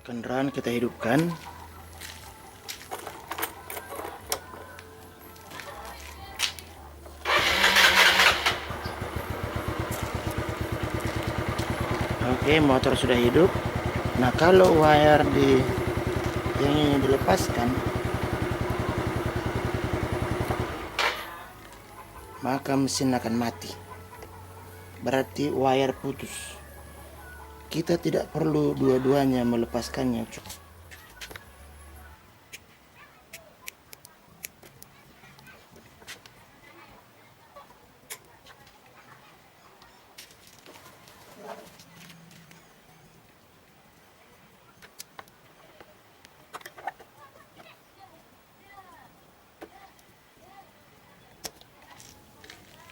Kendaraan kita hidupkan. Oke, motor sudah hidup. Nah, kalau wire yang ini dilepaskan, maka mesin akan mati. Berarti wire putus. Kita tidak perlu dua-duanya melepaskannya.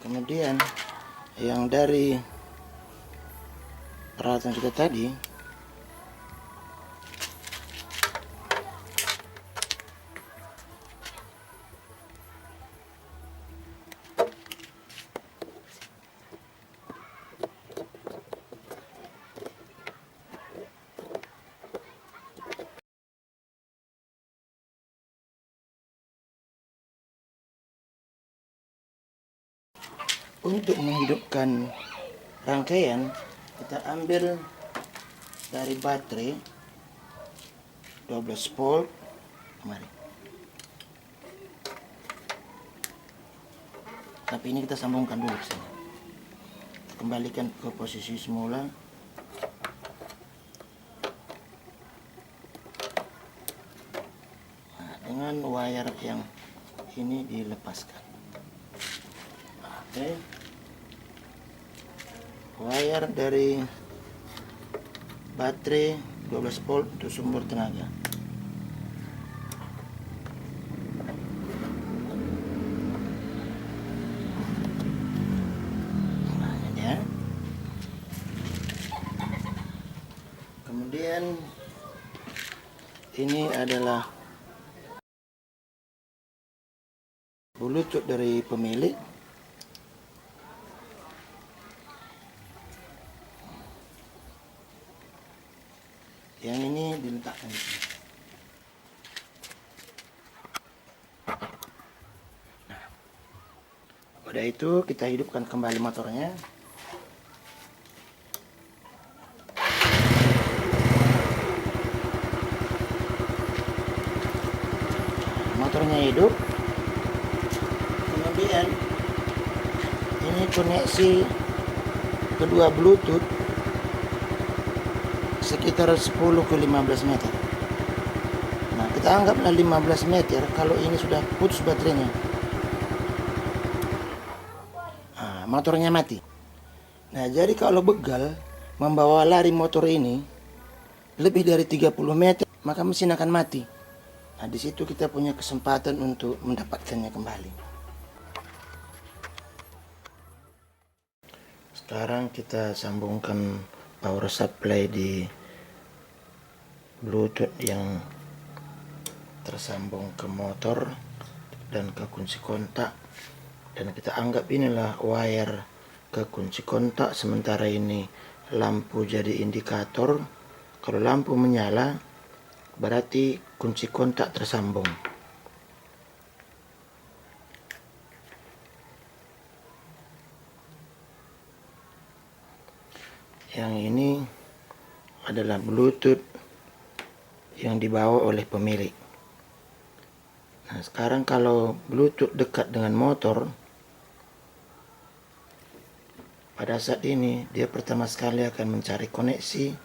Kemudian yang dari peralatan kita tadi, untuk menghidupkan rangkaian, kita ambil dari baterai 12 volt. Mari. Tapi ini kita sambungkan dulu ke sini. Kita kembalikan ke posisi semula. Nah, dengan wire yang ini dilepaskan. Oke. Wire dari baterai 12 volt untuk sumber tenaga. Nah, ini ya. Kemudian ini adalah Bluetooth dari pemilik. Yang ini diletakkan di sini. Nah, udah itu kita hidupkan kembali motornya. Motornya hidup. Kemudian ini koneksi kedua Bluetooth sekitar 10 ke 15 meter. Nah, kita anggaplah 15 meter kalau ini sudah putus baterainya. Nah, motornya mati. Nah, jadi kalau begal membawa lari motor ini lebih dari 30 meter, maka mesin akan mati. Nah, di situ kita punya kesempatan untuk mendapatkannya kembali. Sekarang kita sambungkan power supply di Bluetooth yang tersambung ke motor dan ke kunci kontak, dan kita anggap inilah wire ke kunci kontak. Sementara ini lampu jadi indikator. Kalau lampu menyala berarti kunci kontak tersambung. Yang ini adalah Bluetooth yang dibawa oleh pemilik. Nah, sekarang kalau Bluetooth dekat dengan motor, pada saat ini dia pertama sekali akan mencari koneksi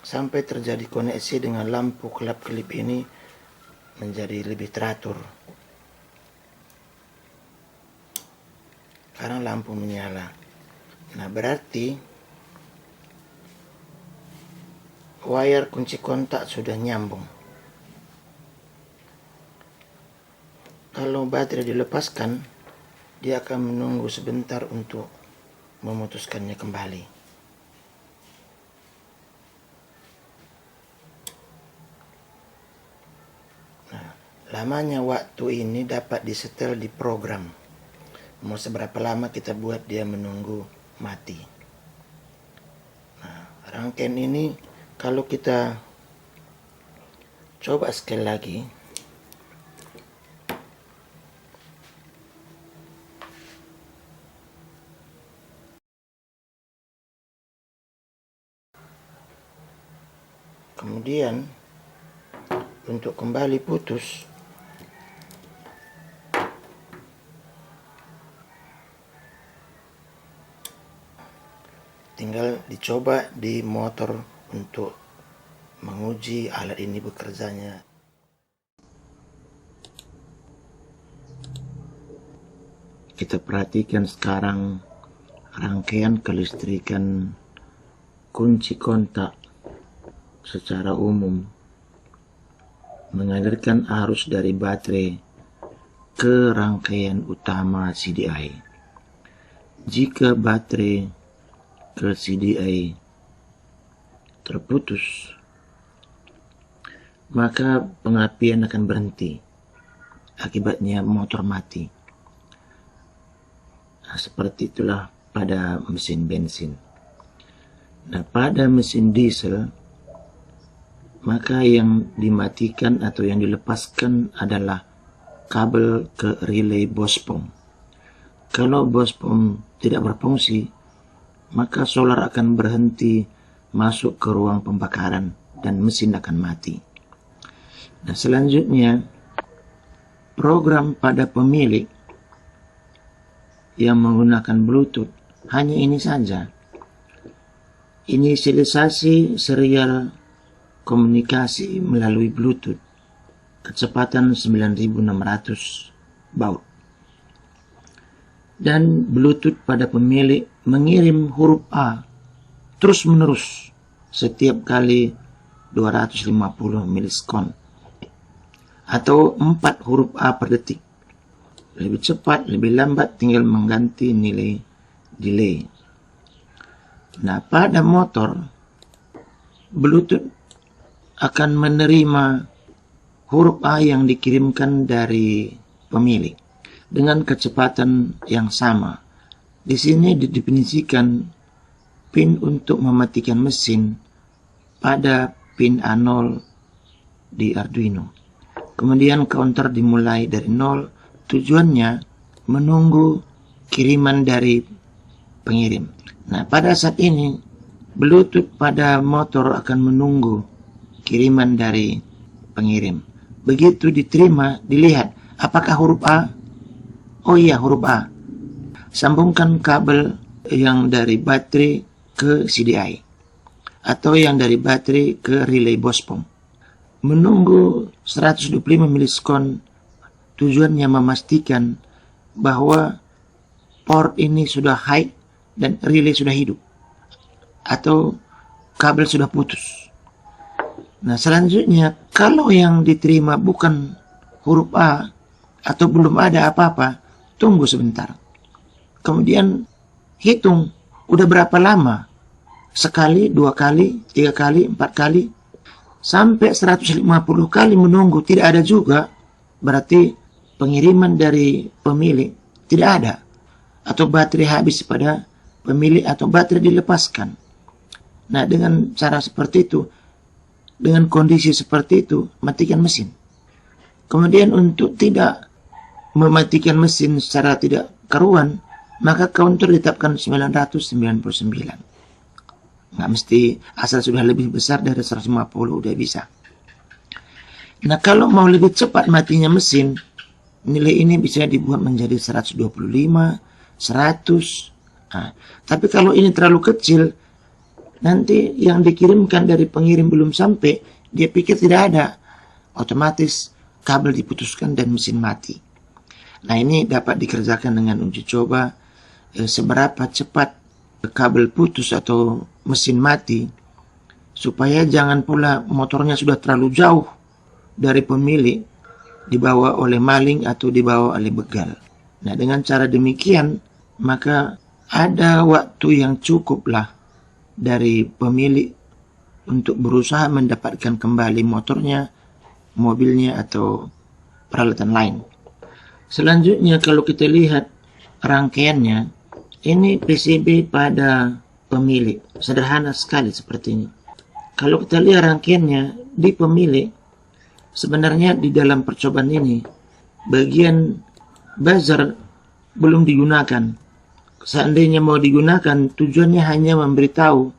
sampai terjadi koneksi dengan lampu kelap-kelip ini menjadi lebih teratur. Karena lampu menyala. Nah, berarti wire kunci kontak sudah nyambung. Kalau baterai dilepaskan, dia akan menunggu sebentar untuk memutuskannya kembali. Nah, lamanya waktu ini dapat disetel di program. Mau seberapa lama kita buat dia menunggu mati. Nah, rangkaian ini kalau kita coba sekali lagi. Kemudian untuk kembali putus, tinggal dicoba di motor untuk menguji alat ini bekerjanya. Kita perhatikan sekarang rangkaian kelistrikan kunci kontak secara umum mengalirkan arus dari baterai ke rangkaian utama CDI. Jika baterai ke CDI terputus, maka pengapian akan berhenti. Akibatnya motor mati. Nah, seperti itulah pada mesin bensin. Nah, pada mesin diesel, maka yang dimatikan atau yang dilepaskan adalah kabel ke relay bospom. Kalau bospom tidak berfungsi, maka solar akan berhenti masuk ke ruang pembakaran dan mesin akan mati. Nah, selanjutnya program pada pemilik yang menggunakan Bluetooth hanya ini saja. Inisialisasi serial komunikasi melalui Bluetooth kecepatan 9600 baud. Dan Bluetooth pada pemilik mengirim huruf A terus menerus setiap kali 250 milisekon atau 4 huruf A per detik. Lebih cepat, lebih lambat tinggal mengganti nilai delay. Nah, pada motor Bluetooth akan menerima huruf A yang dikirimkan dari pemilik dengan kecepatan yang sama. Di sini didefinisikan pin untuk mematikan mesin pada pin A0 di Arduino. Kemudian counter dimulai dari 0, tujuannya menunggu kiriman dari pengirim. Nah, pada saat ini Bluetooth pada motor akan menunggu kiriman dari pengirim. Begitu diterima, dilihat apakah huruf A? Oh iya, huruf A. Sambungkan kabel yang dari baterai ke CDI atau yang dari baterai ke relay bospom. Menunggu 125 milisekon, tujuannya memastikan bahwa port ini sudah high dan relay sudah hidup atau kabel sudah putus. Nah, selanjutnya kalau yang diterima bukan huruf A atau belum ada apa-apa, tunggu sebentar. Kemudian hitung udah berapa lama. Sekali, 2 kali, 3 kali, 4 kali, sampai 150 kali menunggu tidak ada juga, berarti pengiriman dari pemilik tidak ada. Atau baterai habis pada pemilik atau baterai dilepaskan. Nah, dengan cara seperti itu, dengan kondisi seperti itu, matikan mesin. Kemudian untuk tidak mematikan mesin secara tidak karuan, maka counter ditetapkan 999. Nggak mesti asal sudah lebih besar dari 150 udah bisa. Nah, kalau mau lebih cepat matinya mesin, nilai ini bisa dibuat menjadi 125, 100. Nah, tapi kalau ini terlalu kecil, nanti yang dikirimkan dari pengirim belum sampai, dia pikir tidak ada. Otomatis kabel diputuskan dan mesin mati. Nah, ini dapat dikerjakan dengan uji coba seberapa cepat kabel putus atau mesin mati, supaya jangan pula motornya sudah terlalu jauh dari pemilik, dibawa oleh maling atau dibawa oleh begal. Nah, dengan cara demikian, maka ada waktu yang cukuplah dari pemilik untuk berusaha mendapatkan kembali motornya, mobilnya, atau peralatan lain. Selanjutnya, kalau kita lihat rangkaiannya, ini PCB pada pemilik. Sederhana sekali seperti ini. Kalau kita lihat rangkaiannya di pemilik, sebenarnya di dalam percobaan ini bagian buzzer belum digunakan. Seandainya mau digunakan, tujuannya hanya memberitahu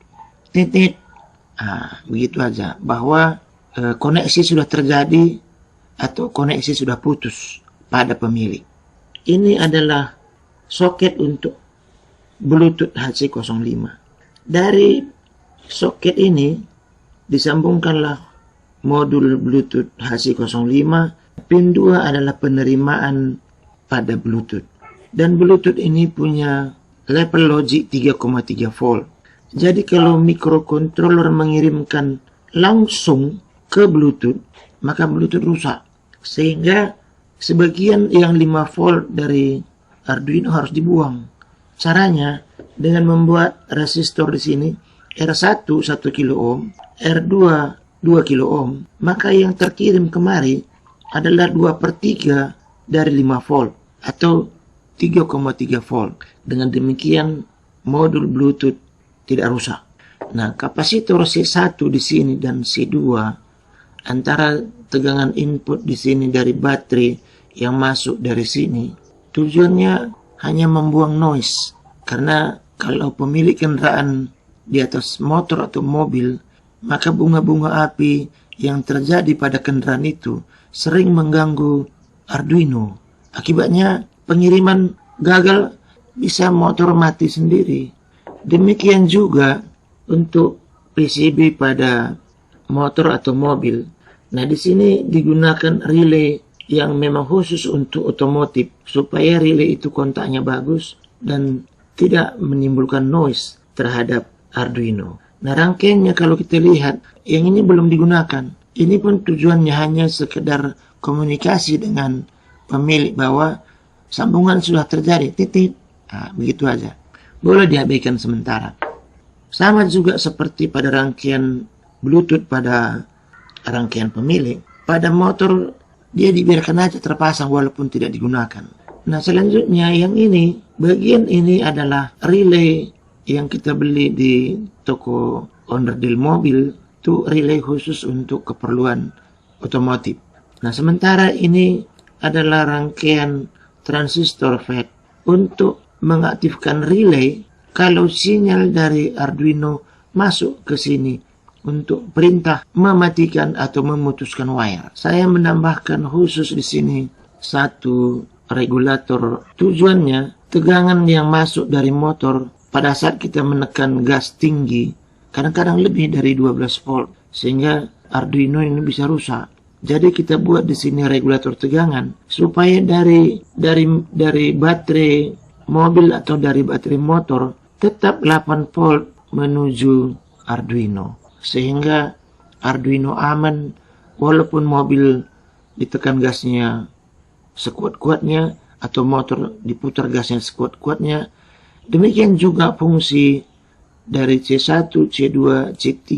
titik, begitu aja, bahwa koneksi sudah terjadi atau koneksi sudah putus pada pemilik. Ini adalah soket untuk Bluetooth HC05. Dari soket ini disambungkanlah modul Bluetooth HC05. Pin 2 adalah penerimaan pada Bluetooth. Dan Bluetooth ini punya level logic 3,3 volt. Jadi kalau microcontroller mengirimkan langsung ke Bluetooth, maka Bluetooth rusak. Sehingga sebagian yang 5 volt dari Arduino harus dibuang. Caranya dengan membuat resistor di sini R1 1 kilo ohm, R2 2 kilo ohm, maka yang terkirim kemari adalah 2/3 dari 5 volt atau 3,3 volt. Dengan demikian modul Bluetooth tidak rusak. Nah, kapasitor C1 di sini dan C2 antara tegangan input di sini dari baterai yang masuk dari sini, tujuannya hanya membuang noise. Karena kalau pemilik kendaraan di atas motor atau mobil, maka bunga-bunga api yang terjadi pada kendaraan itu sering mengganggu Arduino. Akibatnya pengiriman gagal, bisa motor mati sendiri. Demikian juga untuk PCB pada motor atau mobil. Nah, di sini digunakan relay yang memang khusus untuk otomotif supaya relay itu kontaknya bagus dan tidak menimbulkan noise terhadap Arduino. Nah, rangkaiannya kalau kita lihat, yang ini belum digunakan. Ini pun tujuannya hanya sekedar komunikasi dengan pemilik bahwa sambungan sudah terjadi, titik. Begitu aja. Boleh diabaikan sementara. Sama juga seperti pada rangkaian Bluetooth pada rangkaian pemilik. Pada motor dia dibiarkan aja terpasang walaupun tidak digunakan. Nah, selanjutnya yang ini, bagian ini adalah relay yang kita beli di toko onderdil mobil. Itu relay khusus untuk keperluan otomotif. Nah, sementara ini adalah rangkaian transistor FET untuk mengaktifkan relay kalau sinyal dari Arduino masuk ke sini untuk perintah mematikan atau memutuskan wire. Saya menambahkan khusus di sini satu regulator. Tujuannya tegangan yang masuk dari motor pada saat kita menekan gas tinggi kadang-kadang lebih dari 12 volt sehingga Arduino ini bisa rusak. Jadi kita buat di sini regulator tegangan supaya dari baterai mobil atau dari baterai motor tetap 8 volt menuju Arduino. Sehingga Arduino aman walaupun mobil ditekan gasnya sekuat-kuatnya atau motor diputar gasnya sekuat-kuatnya. Demikian juga fungsi dari C1, C2, C3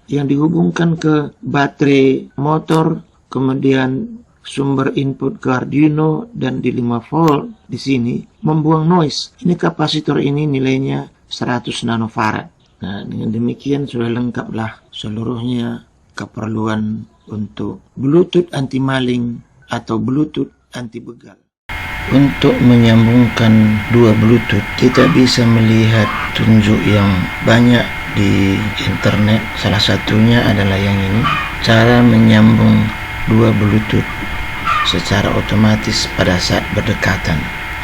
yang dihubungkan ke baterai motor, kemudian sumber input ke Arduino dan di 5 volt di sini membuang noise. Ini kapasitor ini nilainya 100 nanofarad. Nah, dengan demikian sudah lengkaplah seluruhnya keperluan untuk Bluetooth anti maling atau Bluetooth anti begal. Untuk menyambungkan dua Bluetooth, kita bisa melihat tunjuk yang banyak di internet. Salah satunya adalah yang ini, cara menyambung dua Bluetooth secara otomatis pada saat berdekatan.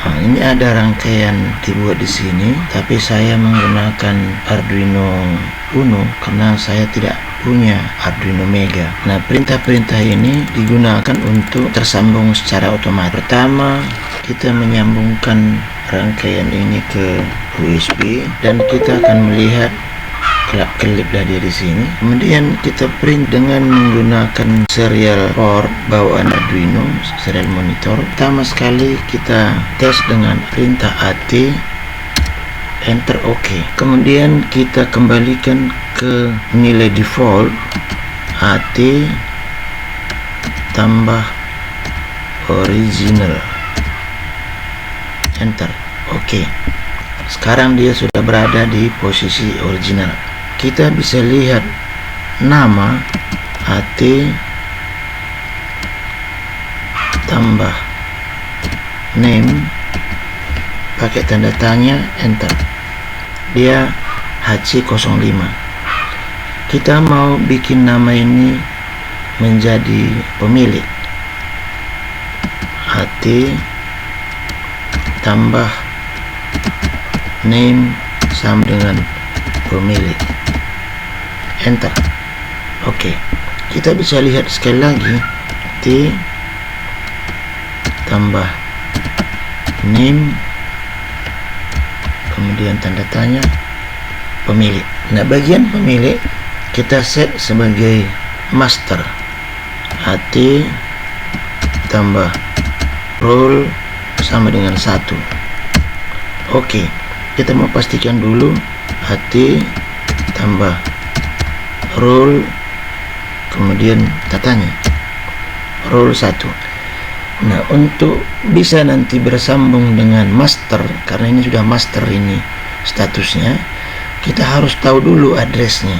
Ini ada rangkaian dibuat di sini, tapi saya menggunakan Arduino Uno karena saya tidak punya Arduino Mega. Nah, perintah-perintah ini digunakan untuk tersambung secara otomatis. Pertama, kita menyambungkan rangkaian ini ke USB dan kita akan melihat kelip dia di sini. Kemudian kita print dengan menggunakan serial port bawaan Arduino, serial monitor. Pertama sekali kita tes dengan perintah AT, enter OK. Kemudian kita kembalikan ke nilai default AT tambah original, enter OK. Sekarang dia sudah berada di posisi original. Kita bisa lihat nama AT tambah name pakai tanda tanya, enter. Dia HC05. Kita mau bikin nama ini menjadi pemilik. HT tambah name sama dengan pemilik, enter. Oke, kita bisa lihat sekali lagi, T tambah name kemudian tanda tanya, pemilik. Nah, bagian pemilik kita set sebagai master. HT tambah role sama dengan 1. Oke, kita mau pastikan dulu HT tambah role kemudian tanya role 1. Nah, untuk bisa nanti bersambung dengan master, karena ini sudah master ini statusnya, kita harus tahu dulu addressnya.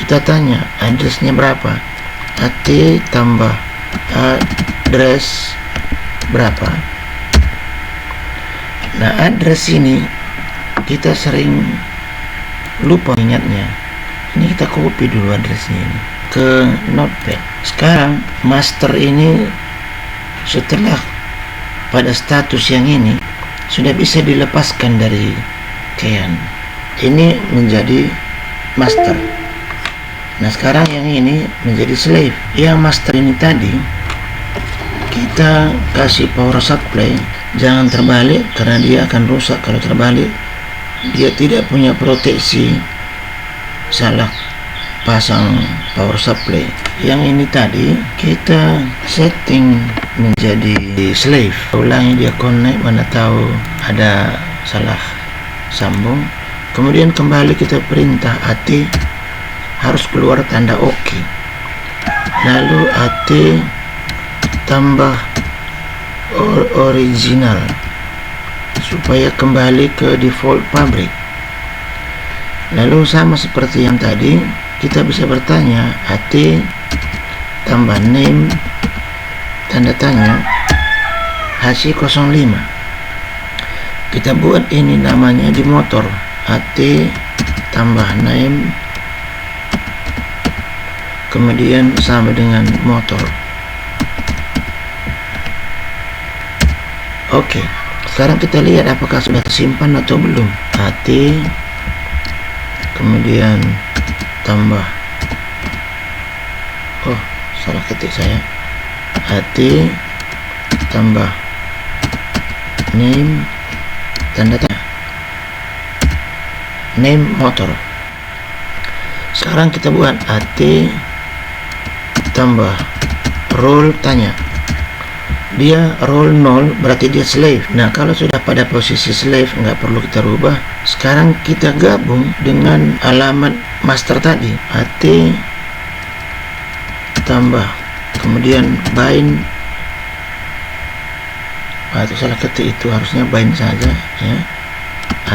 Kita tanya addressnya berapa, HT tambah address berapa. Nah, address ini kita sering lupa ingatnya. Ini kita copy dulu addressnya ini ke notepad. Sekarang master ini setelah pada status yang ini sudah bisa dilepaskan dari Kean. Ini menjadi master. Nah, sekarang yang ini menjadi slave. Yang master ini tadi kita kasih power supply, jangan terbalik karena dia akan rusak kalau terbalik. Dia tidak punya proteksi salah pasang power supply. Yang ini tadi kita setting menjadi slave. Ulangi dia connect, mana tahu ada salah sambung. Kemudian kembali kita perintah AT harus keluar tanda OK. Lalu AT tambah original supaya kembali ke default pabrik. Lalu sama seperti yang tadi, kita bisa bertanya AT tambah name tanda tanya HC05. Kita buat ini namanya di motor, AT tambah name kemudian sama dengan motor. Oke, sekarang kita lihat apakah sudah tersimpan atau belum. AT kemudian tambah, oh salah ketik saya, AT tambah name tanda tanya name motor. Sekarang kita buat AT tambah role tanya. Dia role 0 berarti dia slave. Nah, kalau sudah pada posisi slave nggak perlu kita rubah. Sekarang kita gabung dengan alamat master tadi, AT tambah kemudian bind. Itu salah ketik, itu harusnya bind saja ya.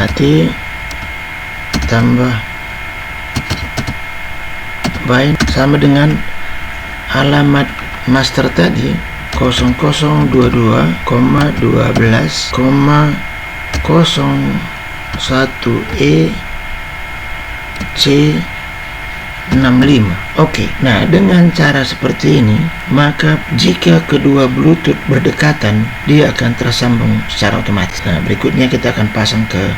AT tambah bind sama dengan alamat master tadi 0012,12,01E C65. Oke, nah dengan cara seperti ini, maka jika kedua Bluetooth berdekatan, dia akan tersambung secara otomatis. Nah, berikutnya kita akan pasang ke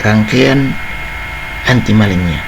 rangkaian anti malingnya.